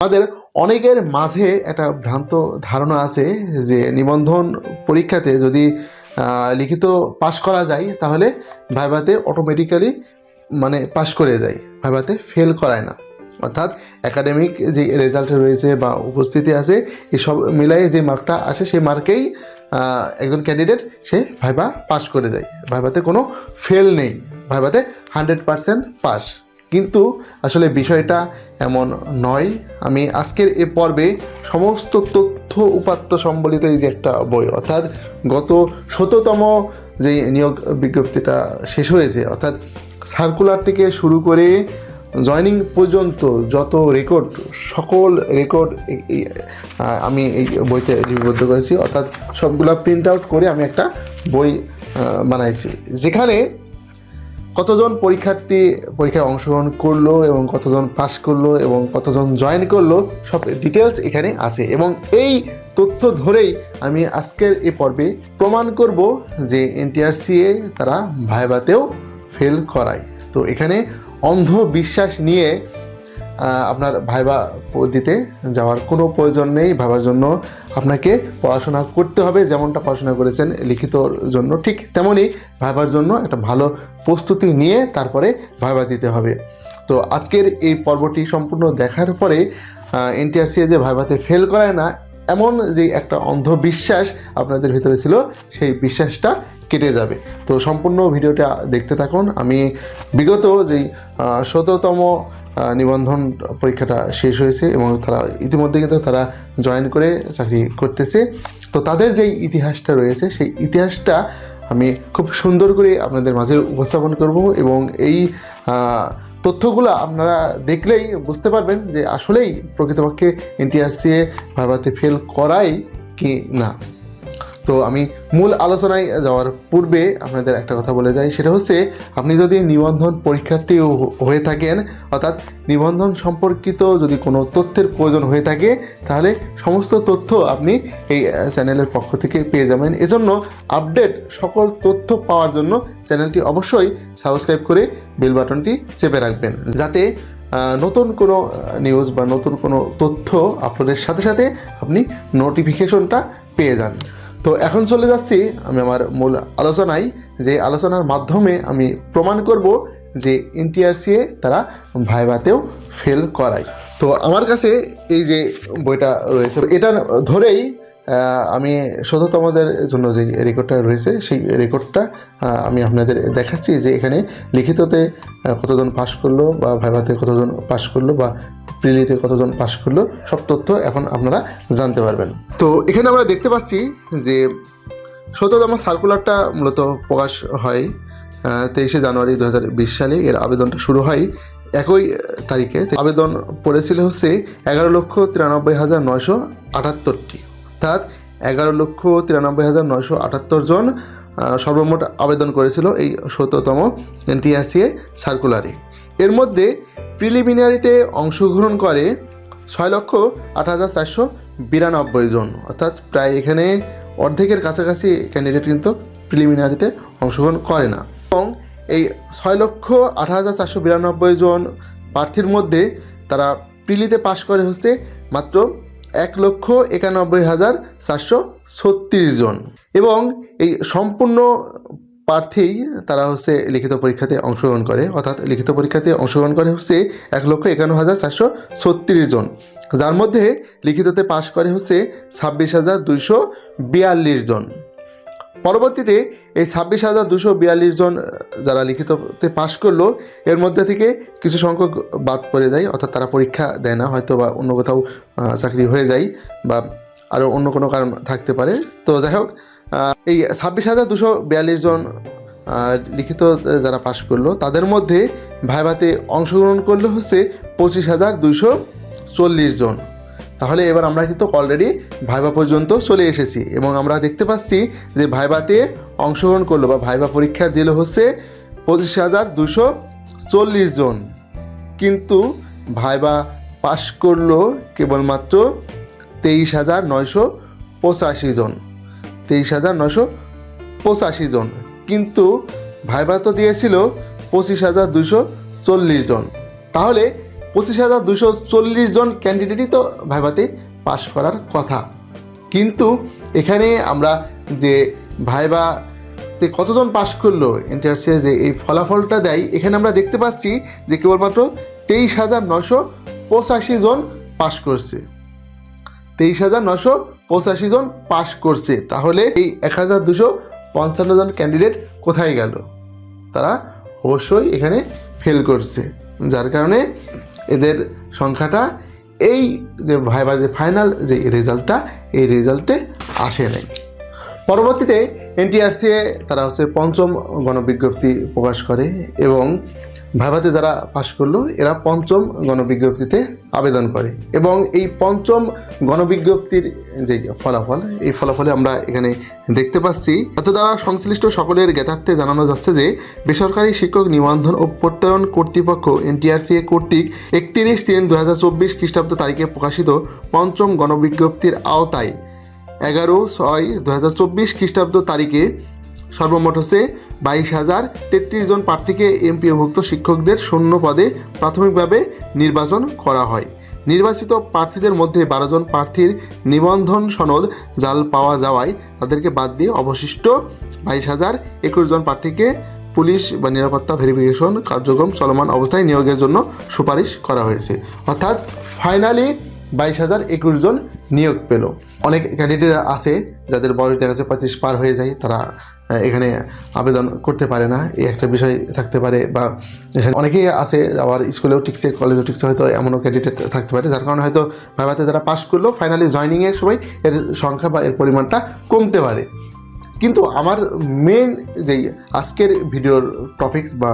তাদের অনেকের মাঝে একটা ভ্রান্ত ধারণা আছে যে নিবন্ধন পরীক্ষাতে যদি লিখিত পাশ করা যায় তাহলে ভাইভাতে অটোমেটিক্যালি মানে পাশ করে যায়, ভাইভাতে ফেল করায় না। অর্থাৎ একাডেমিক যে রেজাল্ট রয়েছে বা উপস্থিতি আছে এসব মিলাই যে মার্কটা আসে সেই মার্কেই একজন ক্যান্ডিডেট সে ভাইভা পাশ করে যায়, ভাইভাতে কোনো ফেল নেই, ভাইভাতে 100% পাস। কিন্তু আসলে বিষয়টা এমন নয়। আমি আজকের এ পর্বে সমস্ত তথ্য উপাত্ত সম্বলিত এই যে একটা বই, অর্থাৎ গত ১৭তম যে নিয়োগ বিজ্ঞপ্তিটা শেষ হয়েছে, অর্থাৎ সার্কুলার থেকে শুরু করে জয়নিং পর্যন্ত যত রেকর্ড, সকল রেকর্ড আমি এই বইতে লিপিবদ্ধ করেছি। অর্থাৎ সবগুলো প্রিন্ট আউট করে আমি একটা বই বানাইছি, যেখানে কতজন পরীক্ষার্থী পরীক্ষায় অংশগ্রহণ করলো এবং কতজন পাস করলো এবং কতজন জয়েন করলো সব ডিটেলস এখানে আছে। এবং এই তথ্য ধরেই আমি আজকের এই পর্বে প্রমাণ করব যে এনটিআরসিএ তারা ভাইভাতেও ফেল করায়। তো এখানে অন্ধ বিশ্বাস নিয়ে আপনার ভাইভা দিতে যাওয়ার কোনো প্রয়োজন নেই। ভাইভার জন্য আপনাকে পড়াশোনা করতে হবে, যেমনটা পড়াশোনা করেছেন লিখিতর জন্য, ঠিক তেমনই ভাইভার জন্য একটা ভালো প্রস্তুতি নিয়ে তারপরে ভাইভা দিতে হবে। তো আজকের এই পর্বটি সম্পূর্ণ দেখার পরে এনটিআরসিএ যে ভাইভাতে ফেল করায় না এমন যে একটা অন্ধবিশ্বাস আপনাদের ভিতরে ছিল সেই বিশ্বাসটা কেটে যাবে। তো সম্পূর্ণ ভিডিওটা দেখতে থাকুন। আমি বিগত যেই ১৭তম নিবন্ধন পরীক্ষাটা শেষ হয়েছে এবং তারা ইতিমধ্যে কিন্তু তারা জয়েন করে চাকরি করতেছে, তো তাদের যেই ইতিহাসটা রয়েছে সেই ইতিহাসটা আমি খুব সুন্দর করে আপনাদের মাঝে উপস্থাপন করব এবং এই তথ্যগুলো আপনারা দেখলেই বুঝতে পারবেন যে আসলেই প্রকৃতপক্ষে এনটিআরসিএ ভাইভাতে ফেল করায় কি না। তো আমি মূল আলোচনায় যাওয়ার পূর্বে আপনাদের একটা কথা বলে যাই, সেটা হচ্ছে আপনি যদি নিবন্ধন পরীক্ষার্থী হয়ে থাকেন, অর্থাৎ নিবন্ধন সম্পর্কিত যদি কোনো তথ্যের প্রয়োজন হয়ে থাকে তাহলে সমস্ত তথ্য আপনি এই চ্যানেলের পক্ষ থেকে পেয়ে যাবেন। এজন্য আপডেট সকল তথ্য পাওয়ার জন্য চ্যানেলটি অবশ্যই সাবস্ক্রাইব করে বেল বাটনটি চেপে রাখবেন, যাতে নতুন কোনো নিউজ বা নতুন কোনো তথ্য আপলোডের সাথে সাথে আপনি নোটিফিকেশনটা পেয়ে যান। তো এখন চলে যাচ্ছি আমি আমার মূল আলোচনায়, যে আলোচনার মাধ্যমে আমি প্রমাণ করব যে এনটিআরসিএ তারা ভাইভাতেও ফেল করায়। তো আমার কাছে এই যে বইটা রয়েছে এটা ধরেই আমি ১৭তমদের জন্য যে রেকর্ডটা রয়েছে সেই রেকর্ডটা আমি আপনাদের দেখাচ্ছি, যে এখানে লিখিততে কতজন পাস করলো বা ভাইভাতে কতজন পাস করলো বা প্রিলিতে কতজন পাস করলো সব তথ্য এখন আপনারা জানতে পারবেন। তো এখানে আমরা দেখতে পাচ্ছি যে ১৭তম সার্কুলারটা মূলত প্রকাশ হয় ২৩শে জানুয়ারি ২০২০ সালে। এর আবেদনটা শুরু হয় ১ তারিখে। আবেদন পড়েছিল হচ্ছে ১১,৯৩,৯৭৮টি, অর্থাৎ ১১,৯৩,৯৭৮ জন সর্বমোট আবেদন করেছিল এই ১৭তম এনটিআরসিএ সার্কুলারে। এর মধ্যে প্রিলিমিনারিতে অংশগ্রহণ করে ৬,০৮,৪৯২ জন, অর্থাৎ প্রায় এখানে অর্ধেকের কাছাকাছি ক্যান্ডিডেট কিন্তু প্রিলিমিনারিতে অংশগ্রহণ করে না। এবং এই ৬,০৮,৪৯২ জন প্রার্থীর মধ্যে তারা প্রিলিতে পাশ করে হচ্ছে মাত্র ১,৯১,৪৩৬ জন। এবং এই সম্পূর্ণ প্রার্থী তারা হচ্ছে লিখিত পরীক্ষাতে অংশগ্রহণ করে, অর্থাৎ লিখিত পরীক্ষাতে অংশগ্রহণ করে হচ্ছে ১,৫১,৪৩৬ জন, যার মধ্যে লিখিততে পাশ করে হচ্ছে ২৬,২৪২ জন। পরবর্তীতে এই ২৬,২৪২ জন যারা লিখিততে পাশ করলো এর মধ্যে থেকে কিছু সংখ্যক বাদ পড়ে যায়, অর্থাৎ তারা পরীক্ষা দেয় না, হয়তো বা অন্য কোথাও চাকরি হয়ে যায় বা আরও অন্য কোনো কারণ থাকতে পারে। তো যাই হোক, এই ২৬,২৪২ জন লিখিত যারা পাশ করলো তাদের মধ্যে ভাইভাতে অংশগ্রহণ করলো হচ্ছে ২৫,২৪০ জন। তাহলে এবার আমরা কিন্তু অলরেডি ভাইভা পর্যন্ত চলে এসেছি এবং আমরা দেখতে পাচ্ছি যে ভাইভাতে অংশগ্রহণ করলো বা ভাইভা পরীক্ষা দিল হচ্ছে ২৫,২৪০ জন, কিন্তু ভাইভা পাশ করলো কেবলমাত্র ২৩,৯৮৫ জন। ২৩,৯৮৫ জন, কিন্তু ভাইভা তো দিয়েছিল ২৫,২৪০ জন। তাহলে 25,240 জন ক্যান্ডিডেটই তো ভাইভাতে পাশ করার কথা। কিন্তু এখানে আমরা যে ভাইভাতে কতজন পাশ করলো এনটিআরসি যে এই ফলাফলটা দেয়, এখানে আমরা দেখতে পাচ্ছি যে কেবলমাত্র 23,985 জন পাশ করছে। 23,985 জন পাশ করছে। তাহলে এই 1,255 জন ক্যান্ডিডেট কোথায় গেল? তারা অবশ্যই এখানে ফেল করছে, যার কারণে এদের সংখ্যাটা এই যে ভাইবার যে ফাইনাল যে রেজাল্টটা, এই রেজাল্টে আসে নাই। পরবর্তীতে এনটিআরসি তারা পঞ্চম গণবিজ্ঞপ্তি প্রকাশ করে এবং ভাইভাতে যারা পাশ করলো এরা পঞ্চম গণবিজ্ঞপ্তিতে আবেদন করে এবং এই পঞ্চম গণবিজ্ঞপ্তির যে ফলাফল, এই ফলাফলে আমরা এখানে দেখতে পাচ্ছি এত দ্বারা সংশ্লিষ্ট সকলের জ্ঞাতার্থে জানানো যাচ্ছে যে বেসরকারি শিক্ষক নিবন্ধন ও প্রত্যয়ন কর্তৃপক্ষ এনটিআরসি কর্তৃক 31/3/2024 খ্রিস্টাব্দ তারিখে প্রকাশিত পঞ্চম গণবিজ্ঞপ্তির আওতায় 11/6/2024 খ্রিস্টাব্দ তারিখে সর্বমোট 22,033 জন প্রার্থীকে এমপিওভুক্ত শিক্ষকদের শূন্য পদে প্রাথমিকভাবে নির্বাচন করা হয়। নির্বাচিত প্রার্থীদের মধ্যে 12 জন প্রার্থীর নিবন্ধন সনদ জাল পাওয়া যাওয়ায় তাদেরকে বাদ দিয়ে অবশিষ্ট 22,021 জন প্রার্থীকে পুলিশ বা নিরাপত্তা ভেরিফিকেশন কার্যক্রম চলমান অবস্থায় নিয়োগের জন্য সুপারিশ করা হয়েছে। অর্থাৎ ফাইনালি 22,021 জন নিয়োগ পেল। অনেক ক্যান্ডিডেট আছে যাদের বয়স দেখা যাচ্ছে 35 পার হয়ে যায়, তারা এখানে আবেদন করতে পারে না, এই একটা বিষয় থাকতে পারে। বা এখানে অনেকেই আছে আবার স্কুলেও টিকছে, কলেজেও টিকছে, হয়তো এমনও ক্যান্ডিডেট থাকতে পারে যার কারণে হয়তো ভাইভাতে যারা পাস করলো ফাইনালি জয়নিংয়ের সময় এর সংখ্যা বা এর পরিমাণটা কমতে পারে। কিন্তু আমার মেন যেই আজকের ভিডিওর টপিকস বা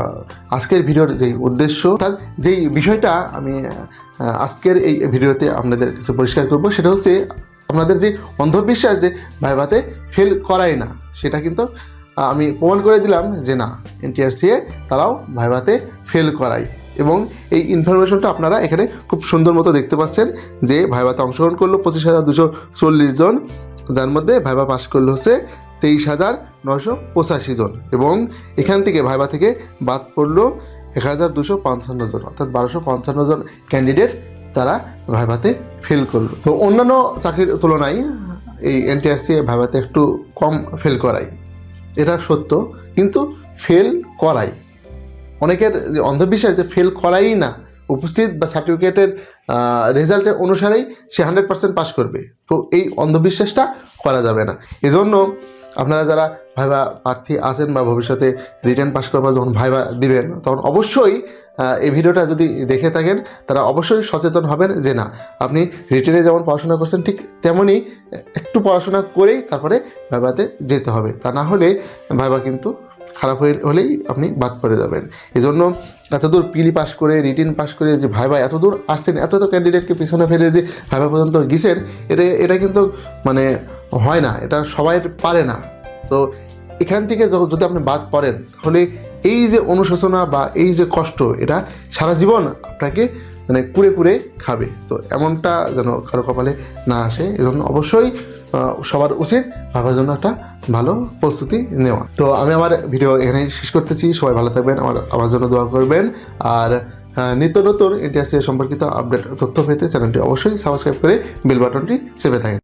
আজকের ভিডিওর যেই উদ্দেশ্য, তার যেই বিষয়টা আমি আজকের এই ভিডিওতে আপনাদের কাছে পরিষ্কার করব, সেটা হচ্ছে আপনাদের যে অন্ধবিশ্বাস যে ভাইভাতে ফেল করায় না, সেটা কিন্তু আমি প্রমাণ করে দিলাম যে না, এনটিআরসি তারাও ভাইভাতে ফেল করায়। এবং এই ইনফরমেশনটা আপনারা এখানে খুব সুন্দর মতো দেখতে পাচ্ছেন যে ভাইভাতে অংশগ্রহণ করলো 25,240 জন, যার মধ্যে ভাইভা পাস করলো 23,985 জন এবং এখান থেকে ভাইভা থেকে বাদ পড়লো 1,255 জন, অর্থাৎ 1,255 জন ক্যান্ডিডেট তারা ভাইভাতে ফেল করলো। তো অন্যান্য চাকরির তুলনায় এই এনটিআরসি ভাইভাতে একটু কম ফেল করায়, এটা সত্য, কিন্তু ফেল করায়। অনেকের যে অন্ধবিশ্বাস যে ফেল করাই না, উপস্থিত বা সার্টিফিকেটের রেজাল্টের অনুসারেই সে 100% পাস করবে, তো এই অন্ধবিশ্বাসটা করা যাবে না। এজন্য আপনারা যারা ভাইভা প্রার্থী আছেন বা ভবিষ্যতে রিটেন পাস করবার যখন ভাইভা দিবেন, তখন অবশ্যই এই ভিডিওটা যদি দেখে থাকেন তারা অবশ্যই সচেতন হবেন যে না, আপনি রিটেনে যেমন পড়াশোনা করছেন ঠিক তেমনই একটু পড়াশোনা করেই তারপরে ভাইভাতে যেতে হবে, তা না হলে ভাইভা কিন্তু খারাপ হলেই আপনি বাদ পড়ে যাবেন। এজন্য এতদূর পিলি পাস করে রিটেন পাস করে যে ভাইভা এতদূর আসছেন, এত ক্যান্ডিডেটকে পিছনে ফেলে যে ভাইভা পর্যন্ত গেছেন, এটা কিন্তু মানে হয় না, এটা সবাই পারে না। তো এখান থেকে যদি আপনি বাদ পড়েন, তাহলে এই যে অনুশোচনা বা এই যে কষ্ট, এটা সারা জীবন আপনাকে মানে কুড়ে কুড়ে খাবে। তো এমনটা যেন কারো কপালে না আসে, এজন্য অবশ্যই সবার উচিত ভাবার জন্য একটা ভালো প্রস্তুতি নেওয়া। তো আমি আমার ভিডিও এখানে শেষ করতেছি। সবাই ভালো থাকবেন, আমার জন্য দোয়া করবেন, আর নিত্য নতুন এনটিআরসি সম্পর্কিত আপডেট তথ্য পেতে চ্যানেলটি অবশ্যই সাবস্ক্রাইব করে বেল বাটনটি চেপে থাকেন।